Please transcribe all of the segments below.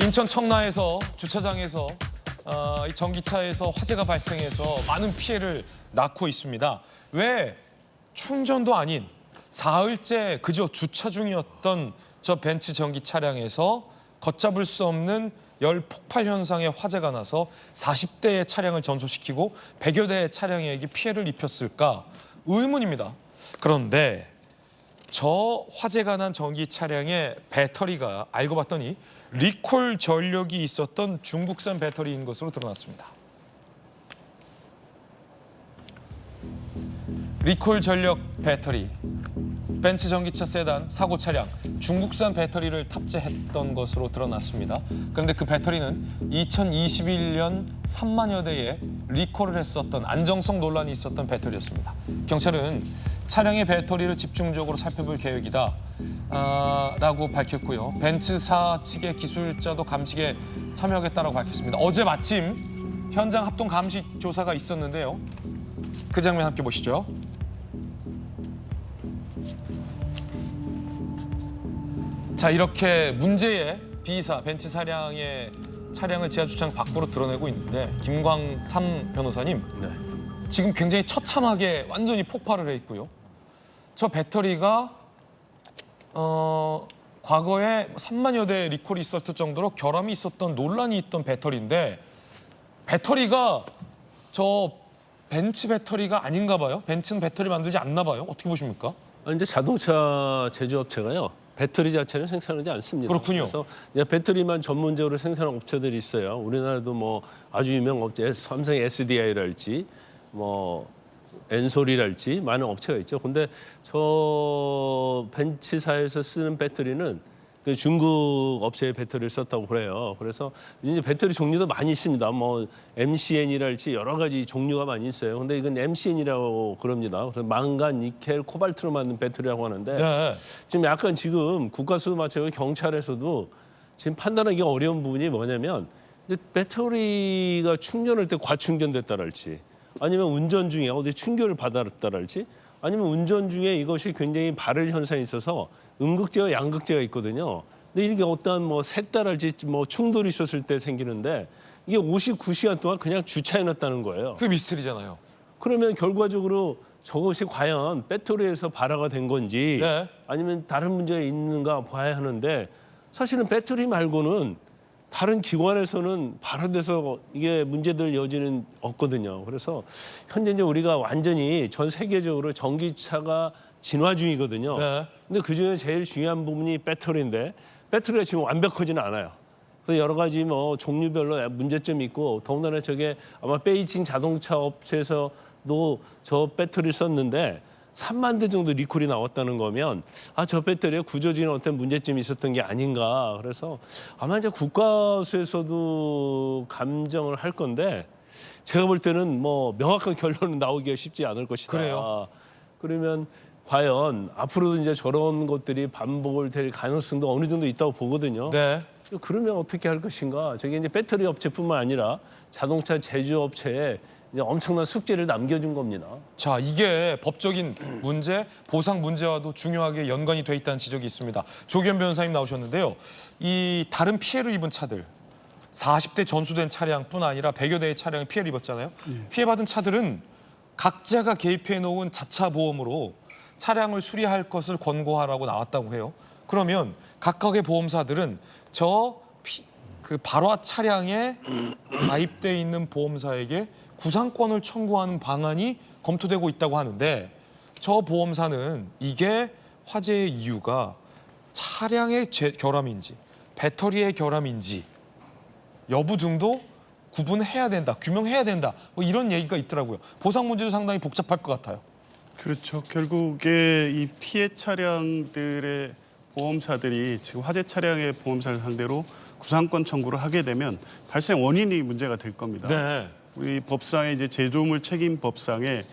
인천 청라에서 주차장에서 이 전기차에서 화재가 발생해서 많은 피해를 낳고 있습니다. 왜 충전도 아닌 사흘째 그저 주차 중이었던 저 벤츠 전기 차량에서 걷잡을 수 없는 열 폭발 현상의 화재가 나서 40대의 차량을 전소시키고 100여 대의 차량에게 피해를 입혔을까 의문입니다. 그런데 저 화재가 난 전기 차량의 배터리가 알고 봤더니 리콜 전력이 있었던 중국산 배터리인 것으로 드러났습니다. 리콜 전력 배터리, 벤츠 전기차 세단 사고 차량, 중국산 배터리를 탑재했던 것으로 드러났습니다. 그런데 그 배터리는 2021년 3만여 대에 리콜을 했었던 안정성 논란이 있었던 배터리였습니다. 경찰은 차량의 배터리를 집중적으로 살펴볼 계획이다 라고 밝혔고요. 벤츠사 측의 기술자도 감식에 참여하겠다라고 밝혔습니다. 어제 마침 현장 합동 감식 조사가 있었는데요. 그 장면 함께 보시죠. 자, 이렇게 문제의 B사 벤츠 차량을 지하 주차장 밖으로 드러내고 있는데 김광삼 변호사님, 지금 굉장히 처참하게 완전히 폭발을 해 있고요. 저 배터리가 과거에 3만여 대 리콜이 있었을 정도로 결함이 있었던 논란이 있던 배터리인데 배터리가 저 벤츠 배터리가 아닌가 봐요. 벤츠는 배터리 만들지 않나 봐요. 어떻게 보십니까? 이제 자동차 제조업체가요. 배터리 자체는 생산하지 않습니다. 그렇군요. 그래서 이제 배터리만 전문적으로 생산하는 업체들이 있어요. 우리나라도 뭐 아주 유명 업체, 삼성의 SDI랄지, 뭐 엔솔이랄지 많은 업체가 있죠. 근데 저 벤츠사에서 쓰는 배터리는 그 중국 업체의 배터리를 썼다고 그래요. 그래서 이제 배터리 종류도 많이 있습니다. 뭐 MCN이랄지 여러 가지 종류가 많이 있어요. 근데 이건 MCN이라고 그럽니다. 그래서 망간, 니켈, 코발트로 만든 배터리라고 하는데 네. 지금 약간 지금 국가수도 마찬가지고 경찰에서도 지금 판단하기 어려운 부분이 뭐냐면 이제 배터리가 충전할 때 과충전됐다랄지 아니면 운전 중에 어디 충격을 받았다랄지 아니면 운전 중에 이것이 굉장히 발열 현상이 있어서 음극재와 양극재가 있거든요. 근데 이게 어떠한 뭐 색달랄지 뭐 충돌이 있었을 때 생기는데 이게 59시간 동안 그냥 주차해놨다는 거예요. 그게 미스터리잖아요. 그러면 결과적으로 저것이 과연 배터리에서 발화가 된 건지 네. 아니면 다른 문제가 있는가 봐야 하는데 사실은 배터리 말고는 다른 기관에서는 발화돼서 이게 문제될 여지는 없거든요. 그래서 현재 이제 우리가 완전히 전 세계적으로 전기차가 진화 중이거든요. 네. 근데 그중에 제일 중요한 부분이 배터리인데 배터리가 지금 완벽하지는 않아요. 그래서 여러 가지 뭐 종류별로 문제점이 있고 더군다나 저게 아마 베이징 자동차 업체에서도 저 배터리를 썼는데 3만 대 정도 리콜이 나왔다는 거면 저 배터리에 구조적인 어떤 문제점이 있었던 게 아닌가. 그래서 아마 이제 국가수에서도 감정을 할 건데 제가 볼 때는 뭐 명확한 결론은 나오기가 쉽지 않을 것이다. 그래요? 그러면 과연 앞으로도 이제 저런 것들이 반복을 될 가능성도 어느 정도 있다고 보거든요. 네. 그러면 어떻게 할 것인가? 저게 이제 배터리 업체뿐만 아니라 자동차 제조업체에 이제 엄청난 숙제를 남겨준 겁니다. 자, 이게 법적인 문제, 보상 문제와도 중요하게 연관이 돼 있다는 지적이 있습니다. 조기현 변호사님 나오셨는데요. 이 다른 피해를 입은 차들, 40대 전수된 차량뿐 아니라 100여 대의 차량이 피해를 입었잖아요. 피해받은 차들은 각자가 개입해 놓은 자차 보험으로 차량을 수리할 것을 권고하라고 나왔다고 해요. 그러면 각각의 보험사들은 그 발화 차량에 가입돼 있는 보험사에게 구상권을 청구하는 방안이 검토되고 있다고 하는데 저 보험사는 이게 화재의 이유가 차량의 결함인지 배터리의 결함인지 여부 등도 구분해야 된다, 규명해야 된다 뭐 이런 얘기가 있더라고요. 보상 문제도 상당히 복잡할 것 같아요. 그렇죠. 결국에 이 피해 차량들의 보험사들이 지금 화재 차량의 보험사를 상대로 구상권 청구를 하게 되면 발생 원인이 문제가 될 겁니다. 네. 우리 법상에 이제 제조물 책임 법상에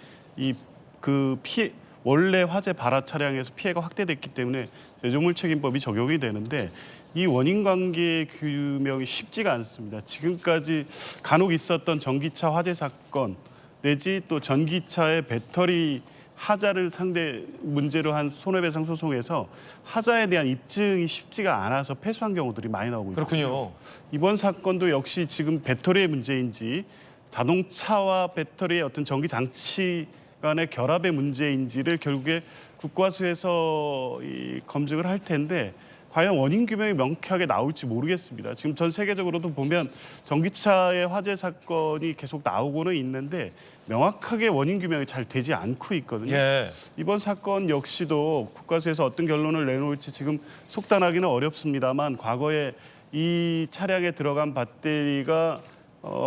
원래 화재 발화 차량에서 피해가 확대됐기 때문에 제조물 책임법이 적용이 되는데 이 원인 관계 규명이 쉽지가 않습니다. 지금까지 간혹 있었던 전기차 화재 사건 내지 또 전기차의 배터리 하자를 상대 문제로 한 손해배상 소송에서 하자에 대한 입증이 쉽지가 않아서 패소한 경우들이 많이 나오고 있거든요. 그렇군요. 이번 사건도 역시 지금 배터리의 문제인지 자동차와 배터리의 어떤 전기 장치 간의 결합의 문제인지를 결국에 국과수에서 검증을 할 텐데 과연 원인 규명이 명쾌하게 나올지 모르겠습니다. 지금 전 세계적으로도 보면 전기차의 화재 사건이 계속 나오고는 있는데 명확하게 원인 규명이 잘 되지 않고 있거든요. 예. 이번 사건 역시도 국과수에서 어떤 결론을 내놓을지 지금 속단하기는 어렵습니다만 과거에 이 차량에 들어간 배터리가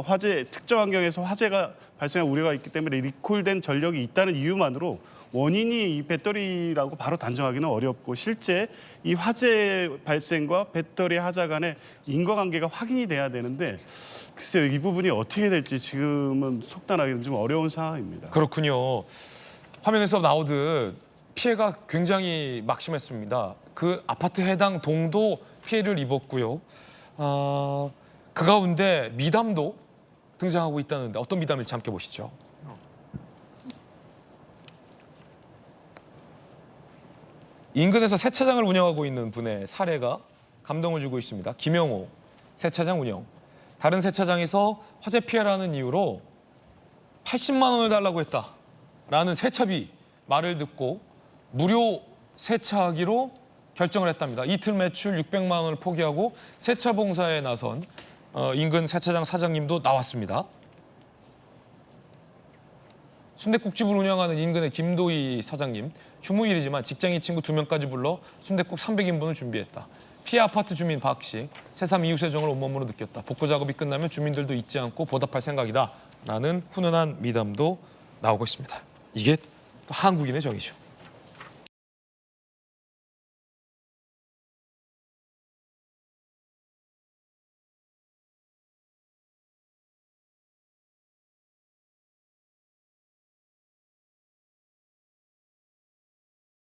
화재 특정 환경에서 화재가 발생할 우려가 있기 때문에 리콜된 전력이 있다는 이유만으로 원인이 이 배터리라고 바로 단정하기는 어렵고 실제 이 화재 발생과 배터리 하자 간의 인과관계가 확인이 돼야 되는데 글쎄요, 이 부분이 어떻게 될지 지금은 속단하기는 좀 어려운 상황입니다. 그렇군요. 화면에서 나오듯 피해가 굉장히 막심했습니다. 그 아파트 해당 동도 피해를 입었고요. 그 가운데 미담도 등장하고 있다는데 어떤 미담일지 함께 보시죠. 인근에서 세차장을 운영하고 있는 분의 사례가 감동을 주고 있습니다. 김영호 세차장 운영. 다른 세차장에서 화재 피해라는 이유로 80만 원을 달라고 했다라는 세차비 말을 듣고 무료 세차하기로 결정을 했답니다. 이틀 매출 600만 원을 포기하고 세차 봉사에 나선 인근 세차장 사장님도 나왔습니다. 순댓국집을 운영하는 인근의 김도희 사장님. 휴무일이지만 직장인 친구 2명까지 불러 순댓국 300인분을 준비했다. 피해 아파트 주민 박 씨. 새삼 이웃의 정을 온몸으로 느꼈다. 복구 작업이 끝나면 주민들도 잊지 않고 보답할 생각이다. 라는 훈훈한 미담도 나오고 있습니다. 이게 또 한국인의 정이죠.